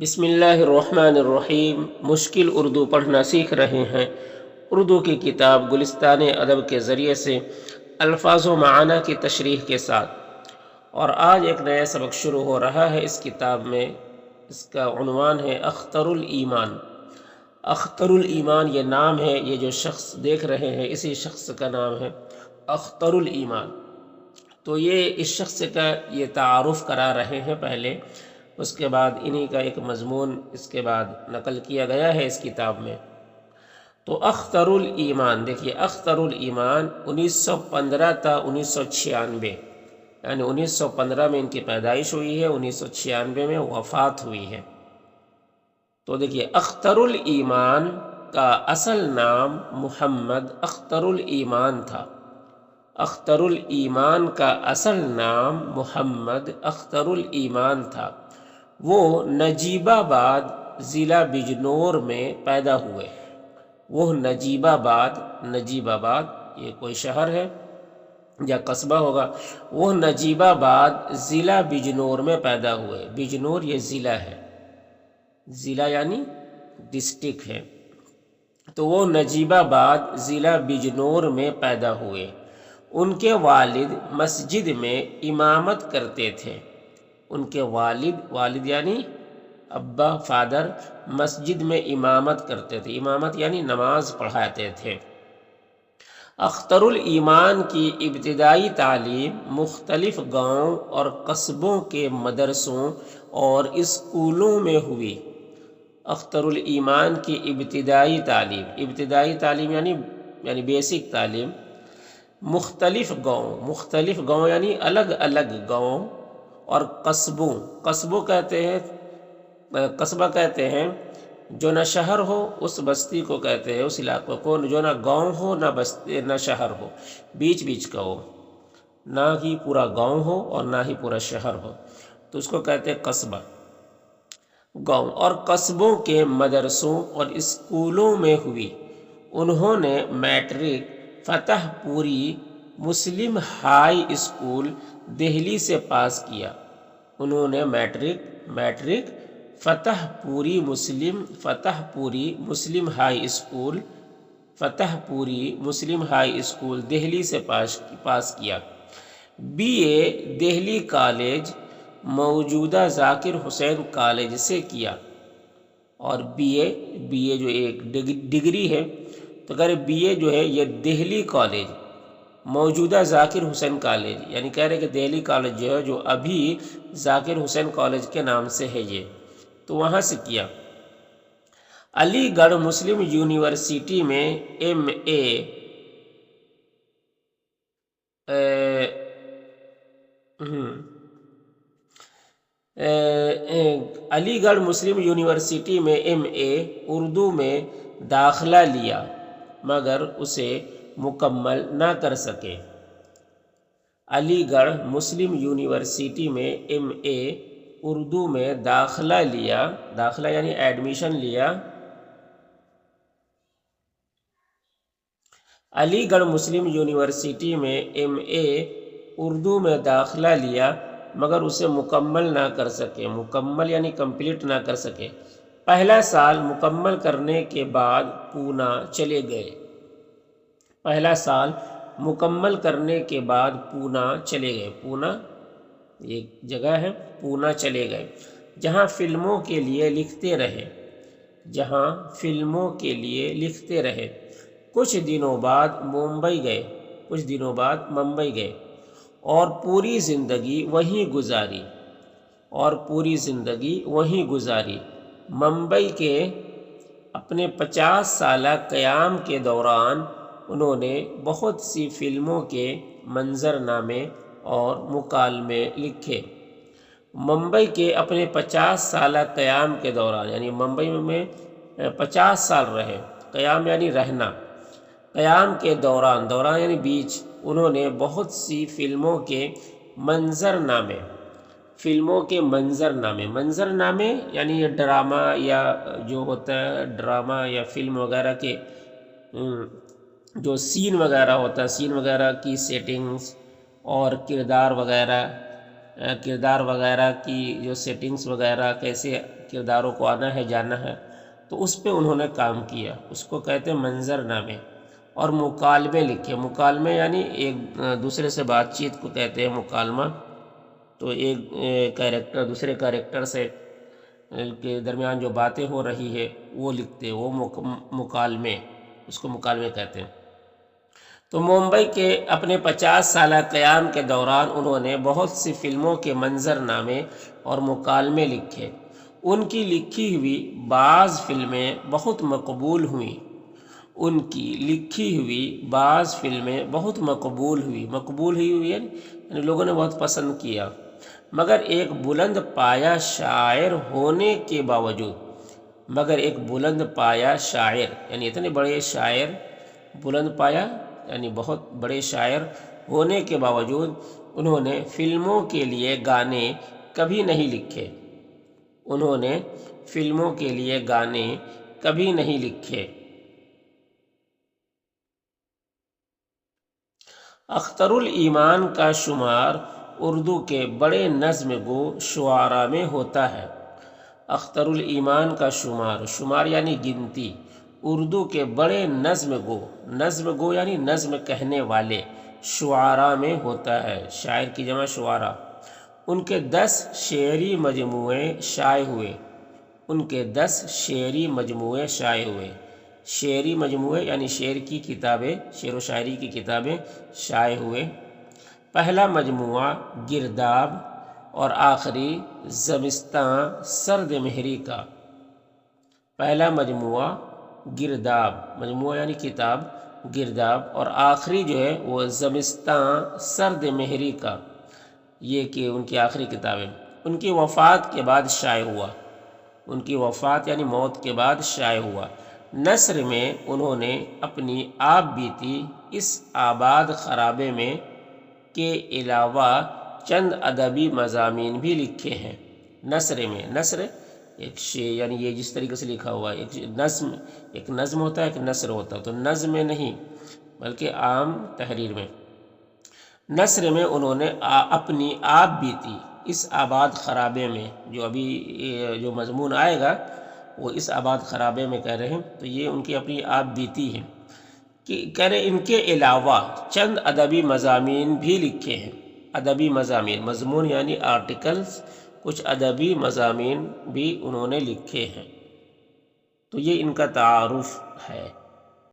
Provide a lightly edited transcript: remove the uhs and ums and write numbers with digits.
بسم اللہ الرحمن الرحیم۔ مشکل اردو پڑھنا سیکھ رہے ہیں۔ اردو کی کتاب گلستان ادب کے ذریعے سے الفاظ و معنی کی تشریح کے ساتھ، اور آج ایک نیا سبق شروع ہو رہا ہے اس کتاب میں۔ اس کا عنوان ہے اختر الایمان۔ اختر الایمان یہ نام ہے، یہ جو شخص دیکھ رہے ہیں اسی شخص کا نام ہے اختر الایمان۔ تو یہ اس شخص کا یہ تعارف کرا رہے ہیں پہلے، اس کے بعد انہی کا ایک مضمون اس کے بعد نقل کیا گیا ہے اس کتاب میں۔ تو اختر الایمان، دیکھیے اختر الایمان 1915 تا 1996، یعنی 1915 میں ان کی پیدائش ہوئی ہے، 1996 میں وفات ہوئی ہے۔ تو دیکھیے اختر الایمان کا اصل نام محمد اختر الایمان تھا۔ اختر الایمان کا اصل نام محمد اختر الایمان تھا۔ وہ نجیب آباد ضلع بجنور میں پیدا ہوئے۔ وہ نجیب آباد یہ کوئی شہر ہے یا قصبہ ہوگا، وہ نجیب آباد ضلع بجنور میں پیدا ہوئے۔ بجنور یہ ضلع ہے، ضلع یعنی ڈسٹرکٹ ہے۔ تو وہ نجیب آباد ضلع بجنور میں پیدا ہوئے۔ ان کے والد مسجد میں امامت کرتے تھے۔ ان کے والد یعنی ابا، فادر، مسجد میں امامت کرتے تھے۔ امامت یعنی نماز پڑھاتے تھے۔ اختر الایمان کی ابتدائی تعلیم مختلف گاؤں اور قصبوں کے مدرسوں اور اسکولوں میں ہوئی۔ اختر الایمان کی ابتدائی تعلیم یعنی بیسک تعلیم مختلف گاؤں یعنی الگ الگ گاؤں اور قصبوں قصبہ کہتے ہیں جو نہ شہر ہو اس بستی کو کہتے ہیں، اس علاقے کو جو نہ گاؤں ہو نہ شہر ہو، بیچ کا ہو، نہ ہی پورا گاؤں ہو اور نہ ہی پورا شہر ہو، تو اس کو کہتے ہیں قصبہ۔ گاؤں اور قصبوں کے مدرسوں اور اسکولوں میں ہوئی۔ انہوں نے میٹرک فتح پوری مسلم ہائی اسکول دہلی سے پاس کیا۔ انہوں نے میٹرک فتح پوری مسلم ہائی اسکول دہلی سے پاس کیا۔ بی اے دہلی کالج موجودہ ذاکر حسین کالج سے کیا، اور بی اے جو ایک ڈگری ہے، تو اگر بی اے جو ہے یہ دہلی کالج موجودہ ذاکر حسین کالج، یعنی کہہ رہے کہ دہلی کالج جو ہے جو ابھی ذاکر حسین کالج کے نام سے ہے یہ، تو وہاں سے کیا۔ علی گڑھ مسلم یونیورسٹی میں ایم اے علی گڑھ مسلم یونیورسٹی میں ایم اے اردو میں داخلہ لیا مگر اسے مکمل نہ کر سکے۔ علی گڑھ مسلم یونیورسٹی میں ایم اے اردو میں داخلہ یعنی ایڈمیشن لیا۔ علی گڑھ مسلم یونیورسٹی میں ایم اے اردو میں داخلہ لیا مگر اسے مکمل نہ کر سکے۔ مکمل یعنی کمپلیٹ نہ کر سکے۔ پہلا سال مکمل کرنے کے بعد پونا چلے گئے۔ پونا ایک جگہ ہے، پونا چلے گئے، جہاں فلموں کے لیے لکھتے رہے۔ کچھ دنوں بعد ممبئی گئے اور پوری زندگی وہیں گزاری۔ ممبئی کے اپنے 50 سالہ قیام کے دوران انہوں نے بہت سی فلموں کے منظرنامے اور مکالمے لکھے۔ ممبئی کے اپنے 50 سالہ قیام کے دوران، یعنی ممبئی میں 50 سال رہے، قیام یعنی رہنا، قیام کے دوران یعنی بیچ، انہوں نے بہت سی فلموں کے منظرنامے یعنی یہ ڈرامہ یا جو ہوتا ہے ڈرامہ یا فلم وغیرہ کے جو سین وغیرہ ہوتا ہے، سین وغیرہ کی سیٹنگز اور کردار وغیرہ کردار وغیرہ کی جو سیٹنگز وغیرہ، کیسے کرداروں کو آنا ہے جانا ہے، تو اس پہ انہوں نے کام کیا، اس کو کہتے ہیں منظر نامے۔ اور مکالمے لکھے، مکالمے یعنی ایک دوسرے سے بات چیت کو کہتے ہیں مکالمہ، تو ایک کیریکٹر دوسرے کیریکٹر سے کے درمیان جو باتیں ہو رہی ہے وہ لکھتے، وہ مکالمے، اس کو مکالمے کہتے ہیں۔ تو ممبئی کے اپنے 50 سالہ قیام کے دوران انہوں نے بہت سی فلموں کے منظر نامے اور مکالمے لکھے۔ ان کی لکھی ہوئی بعض فلمیں بہت مقبول ہوئیں، مقبول ہوئی یعنی لوگوں نے بہت پسند کیا، مگر ایک بلند پایہ شاعر ہونے کے باوجود یعنی اتنے بڑے شاعر، بلند پایہ یعنی بہت بڑے شاعر ہونے کے باوجود انہوں نے فلموں کے لیے گانے کبھی نہیں لکھے۔ اختر الایمان کا شمار اردو کے بڑے نظم گو شعراء میں ہوتا ہے۔ اختر الایمان کا شمار یعنی گنتی، اردو کے بڑے نظم گو یعنی نظم کہنے والے شعراء میں ہوتا ہے، شاعر کی جمع شعراء۔ ان کے 10 شعری مجموعے شائع ہوئے، شعری مجموعے یعنی شعر و شاعری کی کتابیں شائع ہوئے۔ پہلا مجموعہ گرداب اور آخری زمستاں سرد مہری کا۔ پہلا مجموعہ مجموعہ یعنی کتاب گرداب، اور آخری جو ہے وہ زمستاں سرد مہری کا، یہ کہ ان کی آخری کتابیں ان کی وفات کے بعد شائع ہوا، یعنی موت کے بعد شائع ہوا۔ نثر میں انہوں نے اپنی آپ بیتی اس آباد خرابے میں کے علاوہ چند ادبی مضامین بھی لکھے ہیں۔ نثر ایک شعر یعنی یہ جس طریقے سے لکھا ہوا ہے، ایک نظم ہوتا ہے، ایک نثر ہوتا ہے، تو نظم میں نہیں بلکہ عام تحریر میں۔ نثر میں انہوں نے اپنی آپ بیتی اس آباد خرابے میں، جو مضمون آئے گا وہ اس آباد خرابے میں کہہ رہے ہیں، تو یہ ان کی اپنی آپ بیتی ہے کہ کہہ رہے ان کے علاوہ چند ادبی مضامین بھی لکھے ہیں۔ ادبی مضمون یعنی آرٹیکلز، کچھ ادبی مضامین بھی انہوں نے لکھے ہیں۔ تو یہ ان کا تعارف ہے۔